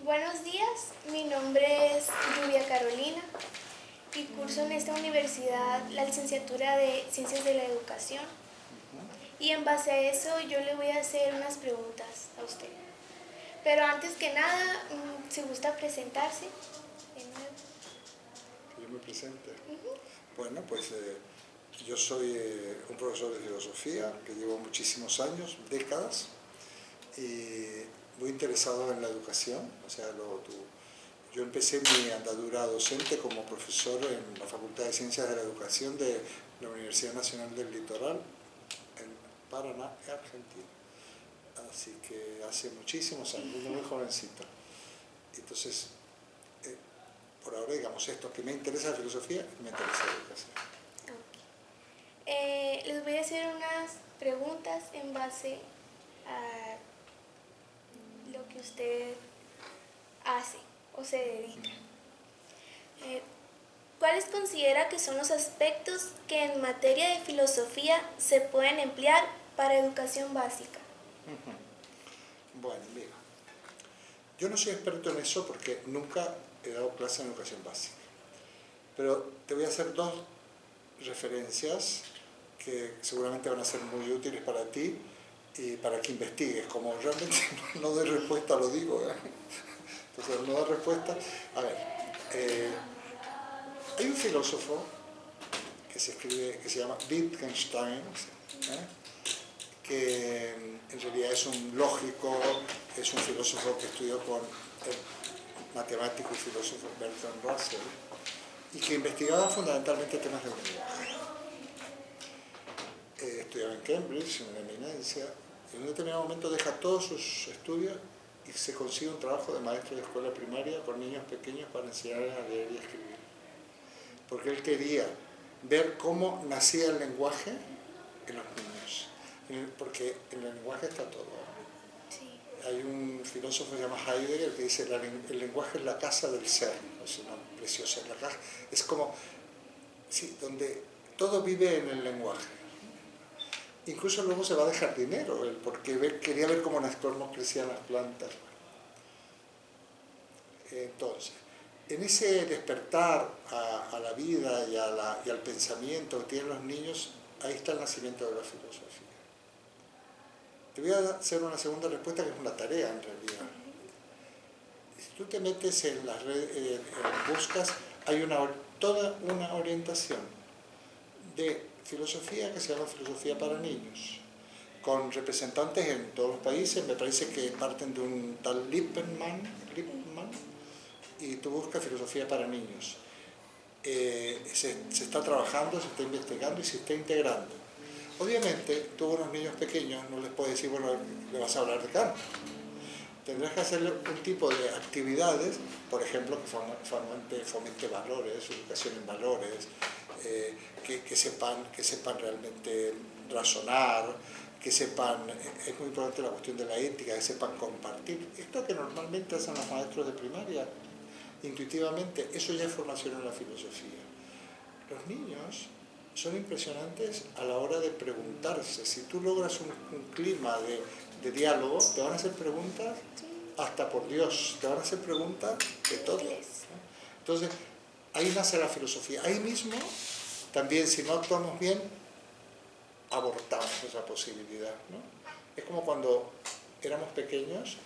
Buenos días, mi nombre es Lluvia Carolina y curso en esta universidad la licenciatura de Ciencias de la Educación. Y en base a eso yo le voy a hacer unas preguntas a usted. Pero antes que nada, ¿se gusta presentarse de nuevo? Que yo me presente. Ujú. Bueno, pues yo soy un profesor de filosofía que llevo muchísimos años, décadas, y muy interesado en la educación. O sea, yo empecé mi andadura docente como profesor en la Facultad de Ciencias de la Educación de la Universidad Nacional del Litoral, en Paraná, Argentina. Así que hace muchísimos años, muy jovencito. Entonces, por ahora, digamos, esto que me interesa la filosofía, me interesa la educación. Les voy a hacer unas preguntas en base a lo que usted hace o se dedica. ¿Cuáles considera que son los aspectos que en materia de filosofía se pueden emplear para educación básica? Bueno, mira, yo no soy experto en eso porque nunca he dado clase en educación básica, pero te voy a hacer dos referencias que seguramente van a ser muy útiles para ti y para que investigues. Como realmente no doy respuesta, lo digo, ¿eh? Entonces no doy respuesta. A ver, hay un filósofo que se llama Wittgenstein, ¿eh? Que en realidad es un lógico, es un filósofo que estudió con el matemático y filósofo Bertrand Russell y que investigaba fundamentalmente temas de lenguaje. Estudiaba en Cambridge, en una eminencia, y en un determinado momento deja todos sus estudios y se consigue un trabajo de maestro de escuela primaria con niños pequeños para enseñarles a leer y escribir. Porque él quería ver cómo nacía el lenguaje en los niños, porque en el lenguaje está todo. Sí. Hay un filósofo que se llama Heidegger que dice el lenguaje es la casa del ser, es una preciosa, es como, sí, donde todo vive en el lenguaje. Incluso luego se va de jardinero, porque quería ver cómo crecían las plantas. Entonces, en ese despertar a la vida y al pensamiento que tienen los niños, ahí está el nacimiento de la filosofía. Te voy a hacer una segunda respuesta que es una tarea en realidad. Si tú te metes en las redes, buscas, hay toda una orientación de filosofía que se llama filosofía para niños, con representantes en todos los países. Me parece que parten de un tal Lippmann, y tú buscas filosofía para niños. Se está trabajando, se está investigando y se está integrando. Obviamente, tú a unos niños pequeños no les puedes decir, bueno, le vas a hablar de Kant. Tendrás que hacerle un tipo de actividades, por ejemplo, que fomente valores, educación en valores, que sepan realmente razonar, que sepan, es muy importante la cuestión de la ética, que sepan compartir. Esto que normalmente hacen los maestros de primaria, intuitivamente, eso ya es formación en la filosofía. Los niños son impresionantes a la hora de preguntarse. Si tú logras un clima de diálogo, te van a hacer preguntas hasta por Dios, te van a hacer preguntas de todo. Entonces, ahí nace la filosofía. Ahí mismo, también, si no actuamos bien, abortamos esa posibilidad, ¿no? Es como cuando éramos pequeños,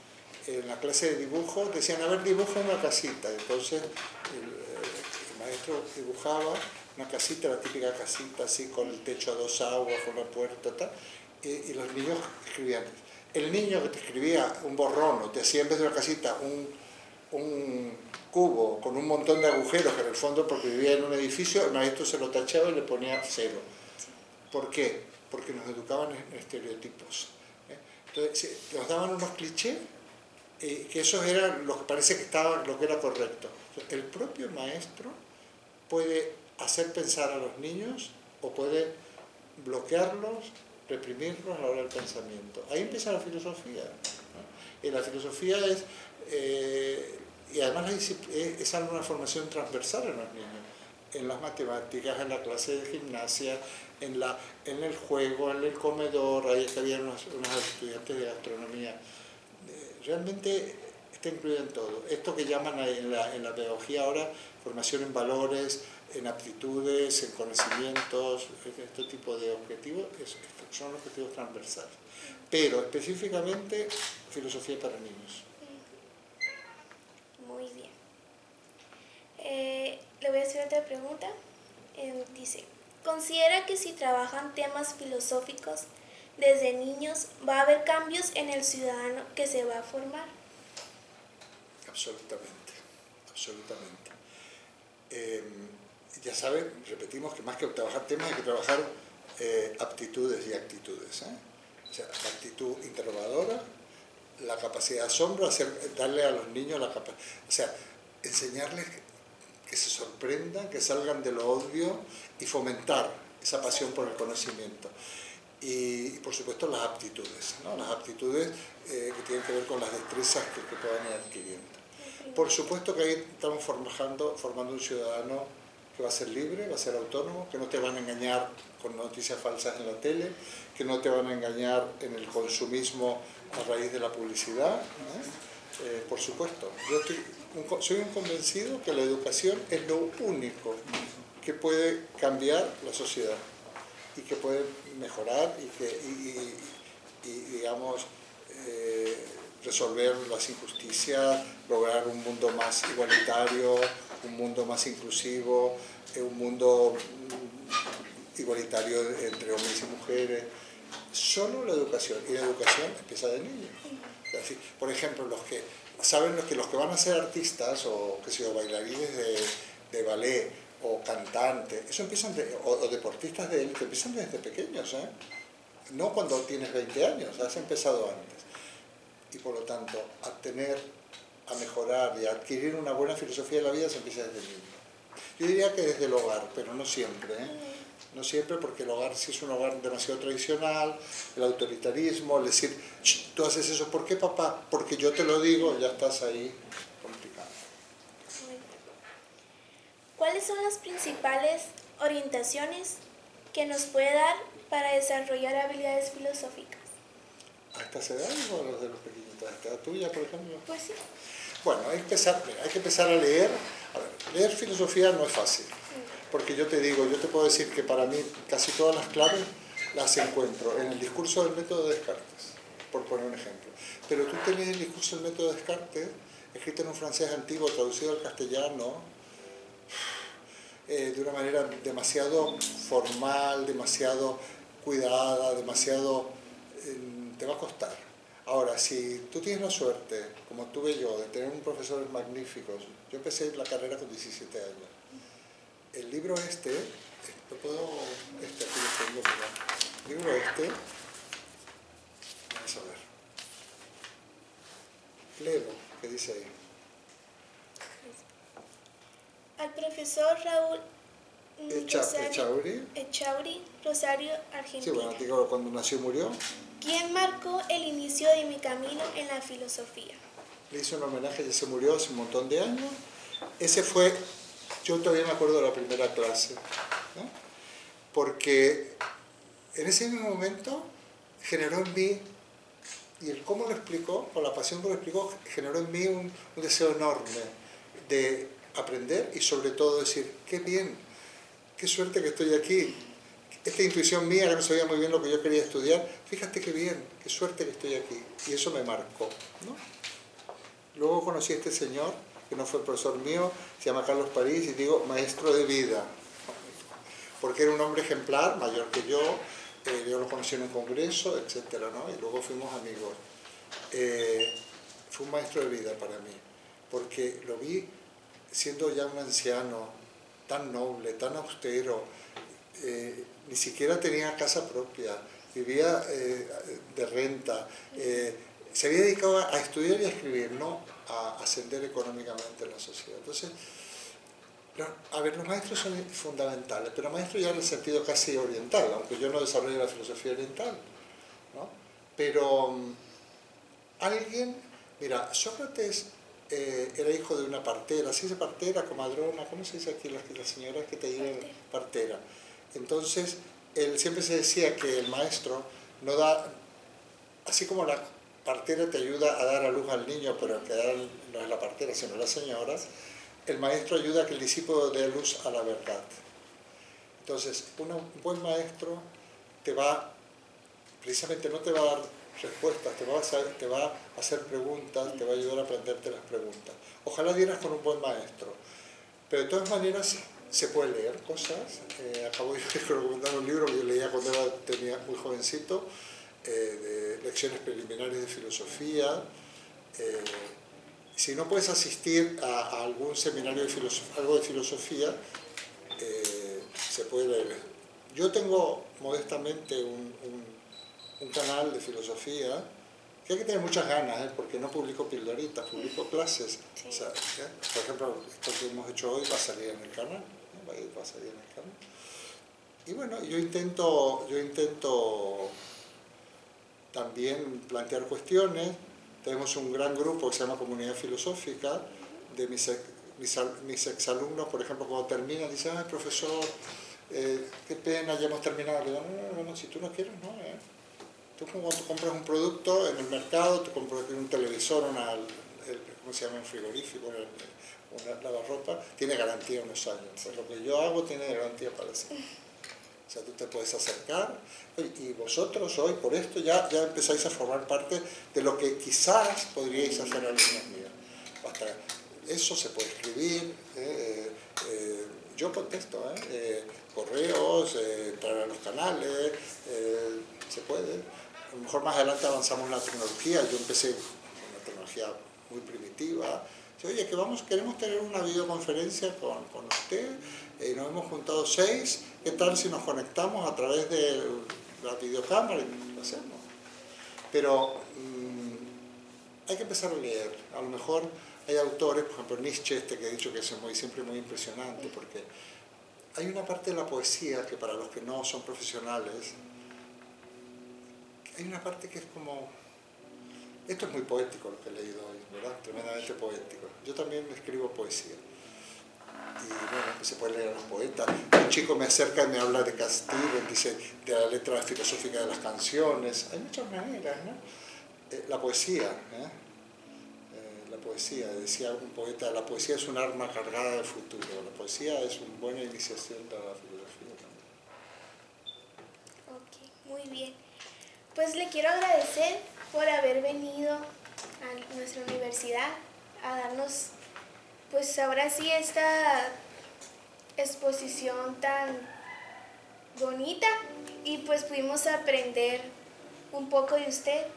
en la clase de dibujo decían, a ver, dibuja una casita. Entonces el maestro dibujaba una casita, la típica casita así con el techo a dos aguas, con la puerta, tal, y los niños escribían. El niño que te escribía un borrón o te hacía en vez de una casita un cubo con un montón de agujeros que en el fondo, porque vivía en un edificio, el maestro se lo tachaba y le ponía 0. ¿Por qué? Porque nos educaban en estereotipos. Entonces nos daban unos clichés que eso era lo que parece que estaba, lo que era correcto. El propio maestro puede hacer pensar a los niños o puede bloquearlos, reprimirlos a la hora del pensamiento. Ahí empieza la filosofía, ¿no? Y la filosofía es, y además es una formación transversal en los niños, en las matemáticas, en la clase de gimnasia, en el juego, en el comedor. Ahí había unos estudiantes de gastronomía. Realmente está incluida en todo. Esto que llaman en la pedagogía ahora formación en valores, en aptitudes, en conocimientos, este tipo de objetivos, son objetivos transversales. Pero específicamente filosofía para niños. Muy bien. Le voy a hacer otra pregunta. Dice, ¿considera que si trabajan temas filosóficos desde niños va a haber cambios en el ciudadano que se va a formar? Absolutamente, absolutamente. Ya saben, repetimos que más que trabajar temas hay que trabajar aptitudes y actitudes. O sea, la actitud interrogadora, la capacidad de asombro, darle a los niños la capacidad, o sea, enseñarles que se sorprendan, que salgan de lo obvio y fomentar esa pasión por el conocimiento. Y por supuesto las aptitudes, ¿no? Las aptitudes que tienen que ver con las destrezas que puedan ir adquiriendo. Por supuesto que ahí estamos formando un ciudadano que va a ser libre, va a ser autónomo, que no te van a engañar con noticias falsas en la tele, que no te van a engañar en el consumismo a raíz de la publicidad, ¿no? Por supuesto, soy un convencido que la educación es lo único que puede cambiar la sociedad y que puede mejorar y digamos, resolver las injusticias, lograr un mundo más igualitario, un mundo más inclusivo, un mundo igualitario entre hombres y mujeres. Solo la educación, y la educación empieza de niños. Así, por ejemplo, los que van a ser artistas o bailarines de ballet o cantantes, eso empiezan o deportistas de élite, empiezan desde pequeños, no cuando tienes 20 años, has empezado antes. Y por lo tanto, a mejorar y a adquirir una buena filosofía de la vida se empieza desde niño. Yo diría que desde el hogar, pero no siempre, No siempre, porque el hogar, si es un hogar demasiado tradicional, el autoritarismo, el decir, tú haces eso, ¿por qué, papá? Porque yo te lo digo, ya estás ahí complicado. ¿Cuáles son las principales orientaciones que nos puede dar para desarrollar habilidades filosóficas? ¿A estas edades o a los de los pequeñitos? ¿A esta edad tuya, por ejemplo? Pues sí. Bueno, hay que empezar a leer. A ver, leer filosofía no es fácil, porque yo te puedo decir que para mí casi todas las claves las encuentro en el discurso del método de Descartes, por poner un ejemplo. Pero tú te lees el discurso del método de Descartes, escrito en un francés antiguo, traducido al castellano, de una manera demasiado formal, demasiado cuidada, te va a costar. Ahora, si tú tienes la suerte, como tuve yo, de tener un profesor magnífico, yo empecé la carrera con 17 años. El libro aquí lo tengo, mira. El libro vamos a ver. Léelo, ¿qué dice ahí? Al profesor Raúl Echauri, Rosario, Argentina. Sí, bueno, digo, cuando nació murió. ¿Quién marcó el inicio de mi camino en la filosofía? Le hizo un homenaje, ya se murió hace un montón de años. Yo todavía me acuerdo de la primera clase, ¿no? Porque en ese mismo momento generó en mí, y el cómo lo explicó, con la pasión que lo explicó, generó en mí un deseo enorme de aprender y sobre todo decir, qué bien, qué suerte que estoy aquí. Esta intuición mía, que no sabía muy bien lo que yo quería estudiar, fíjate qué bien, qué suerte que estoy aquí. Y eso me marcó, ¿no? Luego conocí a este señor, que no fue profesor mío, se llama Carlos París, y digo, maestro de vida. Porque era un hombre ejemplar, mayor que yo lo conocí en un congreso, etcétera, ¿no? Y luego fuimos amigos. Fue un maestro de vida para mí, porque lo vi siendo ya un anciano, tan noble, tan austero, ni siquiera tenía casa propia, vivía de renta, se había dedicado a estudiar y a escribir, no a ascender económicamente en la sociedad. Entonces, los maestros son fundamentales, pero maestros ya en el sentido casi oriental, aunque yo no desarrollo la filosofía oriental, ¿no? Pero mira, Sócrates era hijo de una partera, ¿se dice partera, comadrona? ¿Cómo se dice aquí las señoras que te digan partera? Entonces, él siempre se decía que el maestro no da, así como partera te ayuda a dar a luz al niño, pero el que da no es la partera, sino la señora, el maestro ayuda a que el discípulo dé luz a la verdad. Entonces, un buen maestro te va, precisamente no te va a dar respuestas, te va a hacer preguntas, te va a ayudar a aprenderte las preguntas. Ojalá dieras con un buen maestro, pero de todas maneras se puede leer cosas. Acabo de recomendar un libro que yo leía cuando tenía muy jovencito, de lecciones preliminares de filosofía. Si no puedes asistir a algún seminario de algo de filosofía, se puede leer. Yo tengo modestamente un canal de filosofía que hay que tener muchas ganas, porque no publico pildoritas, publico clases. Sí. O sea, por ejemplo, esto que hemos hecho hoy va a salir en el canal. Va a salir en el canal. Y bueno, yo intento también plantear cuestiones. Tenemos un gran grupo que se llama Comunidad Filosófica, de mis exalumnos, por ejemplo, cuando terminan, dicen, ay, profesor, qué pena, ya hemos terminado. Le digo, no, si tú no quieres, no. Tú cuando compras un producto en el mercado, tú compras un televisor, ¿cómo se llama? Un frigorífico, una lavarropa, tiene garantía unos años. Pues lo que yo hago tiene garantía para siempre. O sea, tú te puedes acercar y vosotros hoy por esto ya empezáis a formar parte de lo que quizás podríais hacer alumnos míos. Hasta eso se puede escribir, yo contesto, correos, entrar a los canales, se puede. A lo mejor más adelante avanzamos en la tecnología. Yo empecé con una tecnología muy primitiva. Oye, queremos tener una videoconferencia con usted, nos hemos juntado 6, ¿qué tal si nos conectamos a través de la videocámara? Y lo hacemos. Pero hay que empezar a leer. A lo mejor hay autores, por ejemplo Nietzsche, que he dicho que es siempre muy impresionante, porque hay una parte de la poesía que para los que no son profesionales, hay una parte que es como... Esto es muy poético lo que he leído hoy, ¿verdad? Tremendamente poético. Yo también escribo poesía. Y bueno, pues se puede leer a los poetas. Un chico me acerca y me habla de Castillo, dice de la letra filosófica de las canciones. Hay muchas maneras, ¿no? La poesía, la poesía, decía un poeta, la poesía es un arma cargada del futuro. La poesía es una buena iniciación de la filosofía también. Ok, muy bien. Pues le quiero agradecer por haber venido a nuestra universidad a darnos, pues ahora sí, esta exposición tan bonita, y pues pudimos aprender un poco de usted.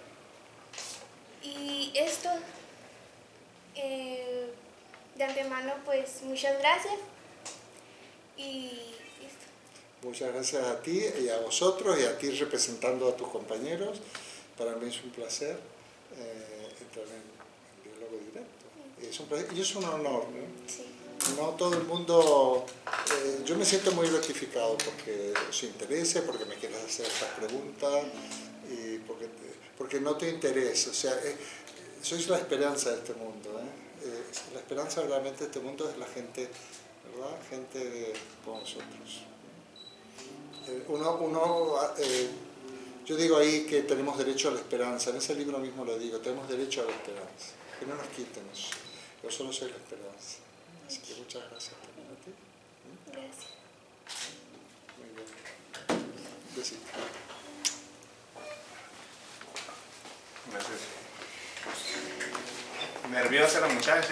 Y esto, de antemano, pues muchas gracias. Y listo. Muchas gracias a ti y a vosotros y a ti representando a tus compañeros. Para mí es un placer entrar en diálogo directo. Es un placer, y es un honor, ¿no? Sí. No todo el mundo... yo me siento muy gratificado porque os interese, porque me quieras hacer estas preguntas y porque no te interesa. O sea, sois la esperanza de este mundo. La esperanza realmente de este mundo es la gente, ¿verdad? Gente como vosotros. Yo digo ahí que tenemos derecho a la esperanza, en ese libro mismo lo digo, tenemos derecho a la esperanza, que no nos quiten eso. Yo solo soy la esperanza. Así que muchas gracias también a ti. Gracias. Muy bien. Un besito. Gracias. Nerviosa la muchacha.